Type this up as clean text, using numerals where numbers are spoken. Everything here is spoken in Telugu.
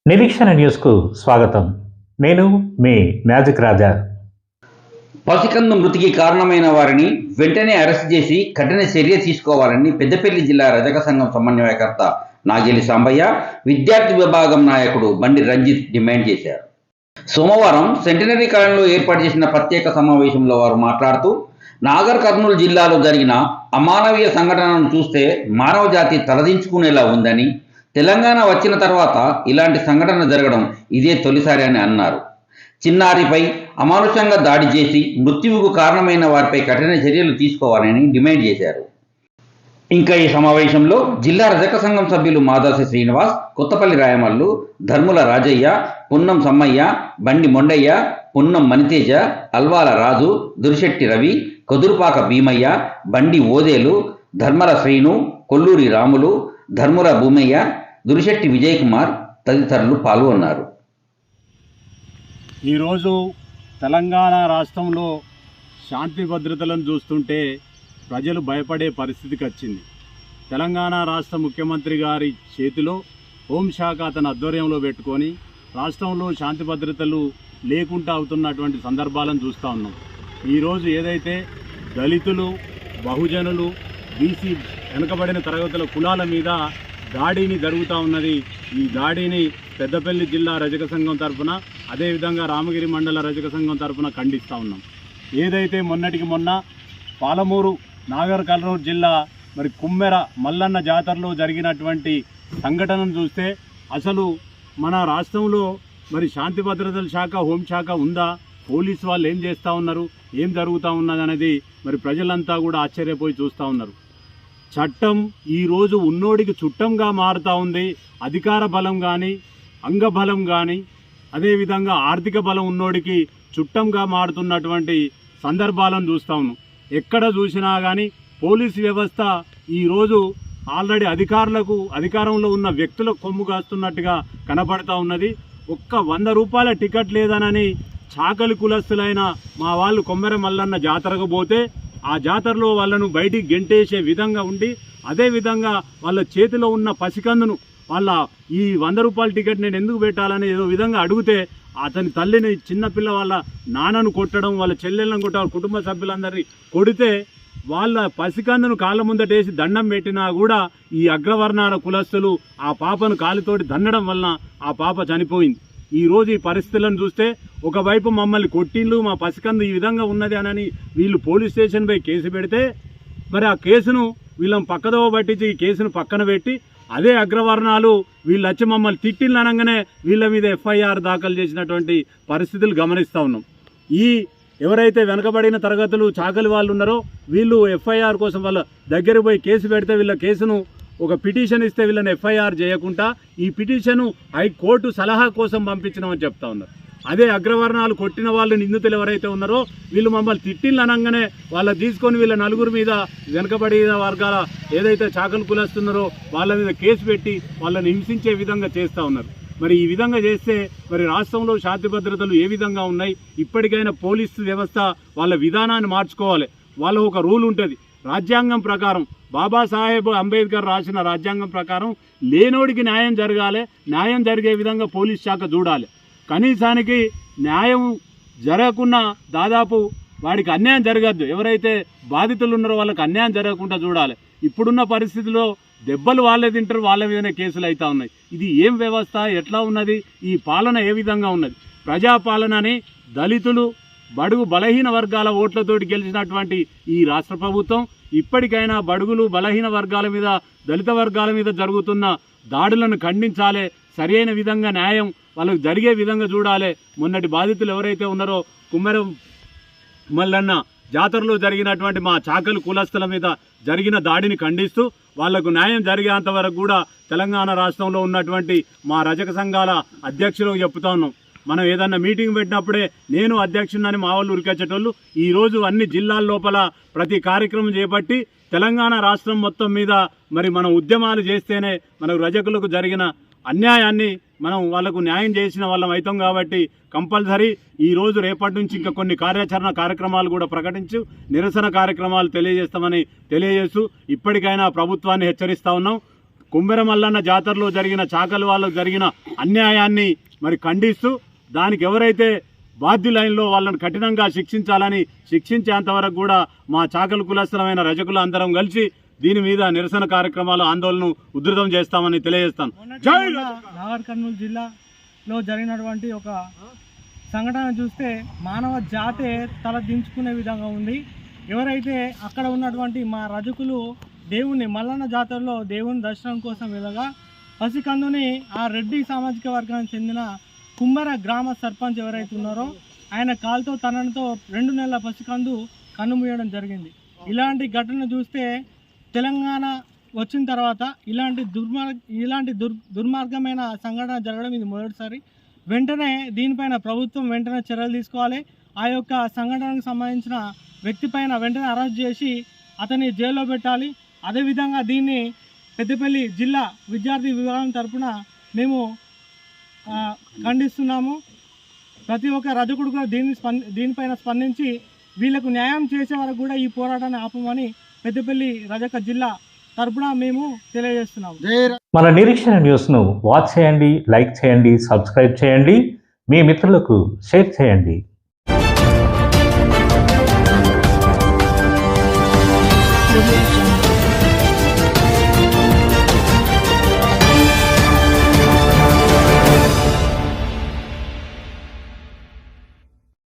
నిరీక్షణ న్యూస్కు స్వాగతం. నేను మీ మ్యాజిక్ రాజా. పసికందు మృతికి కారణమైన వారిని వెంటనే అరెస్ట్ చేసి కఠిన చర్య తీసుకోవాలని పెద్దపల్లి జిల్లా రజక సంఘం సమన్వయకర్త నాగేలి సాంబయ్య, విద్యార్థి విభాగం నాయకుడు బండి రంజిత్ డిమాండ్ చేశారు. సోమవారం సెంటినరీ కాలనీలో ఏర్పాటు చేసిన ప్రత్యేక సమావేశంలో వారు మాట్లాడుతూ, నాగర్ కర్నూలు జిల్లాలో జరిగిన అమానవీయ సంఘటనను చూస్తే మానవ జాతి తలదించుకునేలా ఉందని, తెలంగాణ వచ్చిన తర్వాత ఇలాంటి సంఘటన జరగడం ఇదే తొలిసారి అని అన్నారు. చిన్నారిపై అమానుషంగా దాడి చేసి మృత్యువుకు కారణమైన వారిపై కఠిన చర్యలు తీసుకోవాలని డిమాండ్ చేశారు. ఇంకా ఈ సమావేశంలో జిల్లా రజక సంఘం సభ్యులు మాదాసి శ్రీనివాస్, కొత్తపల్లి రాయమల్లు, ధర్ముల రాజయ్య, పున్నం సమ్మయ్య, బండి మొండయ్య, పున్నం మణితేజ, అల్వాల రాజు, దురిశెట్టి రవి, కదురుపాక భీమయ్య, బండి ఓదేలు, ధర్మల శ్రీను, కొల్లూరి రాములు, ధర్ముల భూమయ్య, దురిశెట్టి విజయ్ కుమార్ తదితరులు పాల్గొన్నారు. ఈరోజు తెలంగాణ రాష్ట్రంలో శాంతి భద్రతలను చూస్తుంటే ప్రజలు భయపడే పరిస్థితికి వచ్చింది. తెలంగాణ రాష్ట్ర ముఖ్యమంత్రి గారి చేతిలో హోంశాఖ అతని ఆధ్వర్యంలో పెట్టుకొని రాష్ట్రంలో శాంతి భద్రతలు లేకుండా అవుతున్నటువంటి సందర్భాలను చూస్తూ ఉన్నాం. ఈరోజు ఏదైతే దళితులు, బహుజనులు, బీసీ వెనుకబడిన తరగతుల కులాల మీద దాడిని జరుగుతూ ఉన్నది. ఈ దాడిని పెద్దపల్లి జిల్లా రజక సంఘం తరఫున, అదేవిధంగా రామగిరి మండల రజక సంఘం తరఫున ఖండిస్తూ ఉన్నాం. ఏదైతే మొన్నటికి మొన్న పాలమూరు నాగర్ కర్నూలు జిల్లా మరి కుమ్మెర మల్లన్న జాతరలో జరిగినటువంటి సంఘటనను చూస్తే అసలు మన రాష్ట్రంలో మరి శాంతి భద్రతల శాఖ, హోంశాఖ ఉందా? పోలీసు వాళ్ళు ఏం చేస్తూ ఉన్నారు, ఏం జరుగుతూ ఉన్నది అనేది మరి ప్రజలంతా కూడా ఆశ్చర్యపోయి చూస్తూ ఉన్నారు. చట్టం ఈరోజు ఉన్నోడికి చుట్టంగా మారుతూ ఉంది. అధికార బలం కానీ, అంగబలం కానీ, అదేవిధంగా ఆర్థిక బలం ఉన్నోడికి చుట్టంగా మారుతున్నటువంటి సందర్భాలను చూస్తూ ఉన్నాం. ఎక్కడ చూసినా కానీ పోలీసు వ్యవస్థ ఈరోజు ఆల్రెడీ అధికారంలో ఉన్న వ్యక్తులకు కొమ్ము కాస్తున్నట్టుగా కనపడతా ఉన్నది. ఒక్క 100 రూపాయల టికెట్ లేదనని చాకలి కులస్తులైన మా వాళ్ళు కొమ్మెర మల్లన్న జాతరకు పోతే ఆ జాతరలో వాళ్ళను బయటికి గెంటేసే విధంగా ఉండి, అదేవిధంగా వాళ్ళ చేతిలో ఉన్న పసికందును వాళ్ళ ఈ 100 రూపాయల టికెట్ నేను ఎందుకు పెట్టాలని ఏదో విధంగా అడిగితే అతని తల్లిని, చిన్నపిల్ల వాళ్ళ నాన్నను కొట్టడం, వాళ్ళ చెల్లెళ్ళను కొట్టడం, కుటుంబ సభ్యులందరినీ కొడితే వాళ్ళ పసికందును కాళ్ళ ముందటేసి దండం పెట్టినా కూడా ఈ అగ్రవర్ణాల కులస్తులు ఆ పాపను కాలితోటి దన్నడం వలన ఆ పాప చనిపోయింది. ఈరోజు ఈ పరిస్థితులను చూస్తే ఒకవైపు మమ్మల్ని కొట్టిళ్ళు, మా పసికందు ఈ విధంగా ఉన్నది అని వీళ్ళు పోలీస్ స్టేషన్ పై కేసు పెడితే మరి ఆ కేసును వీళ్ళని పక్కదోవ పట్టించి ఈ కేసును పక్కన పెట్టి అదే అగ్రవర్ణాలు వీళ్ళు వచ్చి మమ్మల్ని తిట్టిళ్ళు అనగానే వీళ్ళ మీద ఎఫ్ఐఆర్ దాఖలు చేసినటువంటి పరిస్థితులు గమనిస్తూ ఉన్నాం. ఈ ఎవరైతే వెనకబడిన తరగతులు చాకలి వాళ్ళు ఉన్నారో వీళ్ళు ఎఫ్ఐఆర్ కోసం వాళ్ళ దగ్గర పోయి కేసు పెడితే వీళ్ళ కేసును ఒక పిటిషన్ ఇస్తే వీళ్ళని ఎఫ్ఐఆర్ చేయకుండా ఈ పిటిషను హైకోర్టు సలహా కోసం పంపించినామని చెప్తా ఉన్నారు. అదే అగ్రవర్ణాలు కొట్టిన వాళ్ళు నిందితులు ఎవరైతే ఉన్నారో వీళ్ళు మమ్మల్ని తిట్టిళ్ళు అనగానే వాళ్ళని తీసుకొని వీళ్ళ నలుగురు మీద వెనకబడిన వర్గాల ఏదైతే చాకలు కులస్తున్నారో వాళ్ళ మీద కేసు పెట్టి వాళ్ళని హింసించే విధంగా చేస్తూ ఉన్నారు. మరి ఈ విధంగా చేస్తే మరి రాష్ట్రంలో శాంతి భద్రతలు ఏ విధంగా ఉన్నాయి? ఇప్పటికైనా పోలీసు వ్యవస్థ వాళ్ళ విధానాన్ని మార్చుకోవాలి. వాళ్ళ ఒక రూల్ ఉంటుంది, రాజ్యాంగం ప్రకారం బాబాసాహెబ్ అంబేద్కర్ రాసిన రాజ్యాంగం ప్రకారం లేనోడికి న్యాయం జరగాలి, న్యాయం జరిగే విధంగా పోలీస్ శాఖ చూడాలి. కనీసానికి న్యాయం జరగకుండా దాదాపు వాడికి అన్యాయం జరగద్దు. ఎవరైతే బాధితులు ఉన్నారో వాళ్ళకి అన్యాయం జరగకుండా చూడాలి. ఇప్పుడున్న పరిస్థితిలో దెబ్బలు వాళ్ళే తింటారు, వాళ్ళ మీదనే కేసులు అవుతూ ఉన్నాయి. ఇది ఏం వ్యవస్థ, ఎట్లా ఉన్నది? ఈ పాలన ఏ విధంగా ఉన్నది? ప్రజాపాలనని దళితులు, బడుగు బలహీన వర్గాల ఓట్లతోటి గెలిచినటువంటి ఈ రాష్ట్ర ప్రభుత్వం ఇప్పటికైనా బడుగులు బలహీన వర్గాల మీద, దళిత వర్గాల మీద జరుగుతున్న దాడులను ఖండించాలి. సరైన విధంగా న్యాయం వాళ్ళకు జరిగే విధంగా చూడాలి. మొన్నటి బాధితులు ఎవరైతే ఉన్నారో కుమ్మెర మల్లన్న జాతరలో జరిగినటువంటి మా చాకలి కులస్తుల మీద జరిగిన దాడిని ఖండిస్తూ వాళ్లకు న్యాయం జరిగేంత వరకు కూడా తెలంగాణ రాష్ట్రంలో ఉన్నటువంటి మా రజక సంఘాల అధ్యక్షులకు చెప్తా ఉన్నాం. మనం ఏదన్నా మీటింగ్ పెట్టినప్పుడే నేను అధ్యక్షుడిని మా వాళ్ళు ఉరికొచ్చేటోళ్ళు ఈరోజు అన్ని జిల్లాల లోపల ప్రతి కార్యక్రమం చేపట్టి తెలంగాణ రాష్ట్రం మొత్తం మీద మరి మనం ఉద్యమాలు చేస్తేనే మనకు రజకులకు జరిగిన అన్యాయాన్ని మనం వాళ్ళకు న్యాయం చేసిన వాళ్ళం అవుతాం. కాబట్టి కంపల్సరీ ఈరోజు రేపటి నుంచి ఇంకా కొన్ని కార్యాచరణ కార్యక్రమాలు కూడా ప్రకటించు నిరసన కార్యక్రమాలు తెలియజేస్తామని తెలియజేస్తూ ఇప్పటికైనా ప్రభుత్వాన్ని హెచ్చరిస్తూ ఉన్నాం. కుమ్మెర మల్లన్న జాతరలో జరిగిన చాకలి వాళ్ళకు జరిగిన అన్యాయాన్ని మరి ఖండిస్తూ దానికి ఎవరైతే బాధ్యులైనలో వాళ్ళని కఠినంగా శిక్షించాలని శిక్షించేంత వరకు కూడా మా చాకలి కులస్తులమైన రజకులు అందరం కలిసి దీని మీద నిరసన కార్యక్రమాలు ఆందోళన ఉధృతం చేస్తామని తెలియజేస్తాను. జై నాగర్ కర్నూలు జిల్లాలో జరిగినటువంటి ఒక సంఘటన చూస్తే మానవ జాతే తల దించుకునే విధంగా ఉంది. ఎవరైతే అక్కడ ఉన్నటువంటి మా రజకులు దేవుని మల్లన్న జాతరలో దేవుని దర్శనం కోసం వెళ్ళగా పసికందుని ఆ రెడ్డి సామాజిక వర్గానికి చెందిన కుమ్మర గ్రామ సర్పంచ్ ఎవరైతే ఉన్నారో ఆయన కాలుతో తనతో 2 నెలల పసికందు కన్నుమూయడం జరిగింది. ఇలాంటి ఘటన చూస్తే తెలంగాణ వచ్చిన తర్వాత ఇలాంటి దుర్మార్గమైన సంఘటన జరగడం ఇది మొదటిసారి. వెంటనే దీనిపైన ప్రభుత్వం వెంటనే చర్యలు తీసుకోవాలి. ఆ యొక్క సంఘటనకు సంబంధించిన వ్యక్తి పైన వెంటనే అరెస్ట్ చేసి అతన్ని జైల్లో పెట్టాలి. అదేవిధంగా దీన్ని పెద్దపల్లి జిల్లా విద్యార్థి విభాగం తరఫున మేము ఖండిస్తున్నాము. ప్రతి ఒక్క రజకుడు కూడా దీనిపైన స్పందించి వీళ్ళకు న్యాయం చేసే వరకు కూడా ఈ పోరాటాన్ని ఆపమని పెద్దపల్లి రజక జిల్లా తరఫున మేము తెలియజేస్తున్నాము. మన నిరీక్షణ న్యూస్ను వాచ్ చేయండి, లైక్ చేయండి, సబ్స్క్రైబ్ చేయండి, మీ మిత్రులకు షేర్ చేయండి.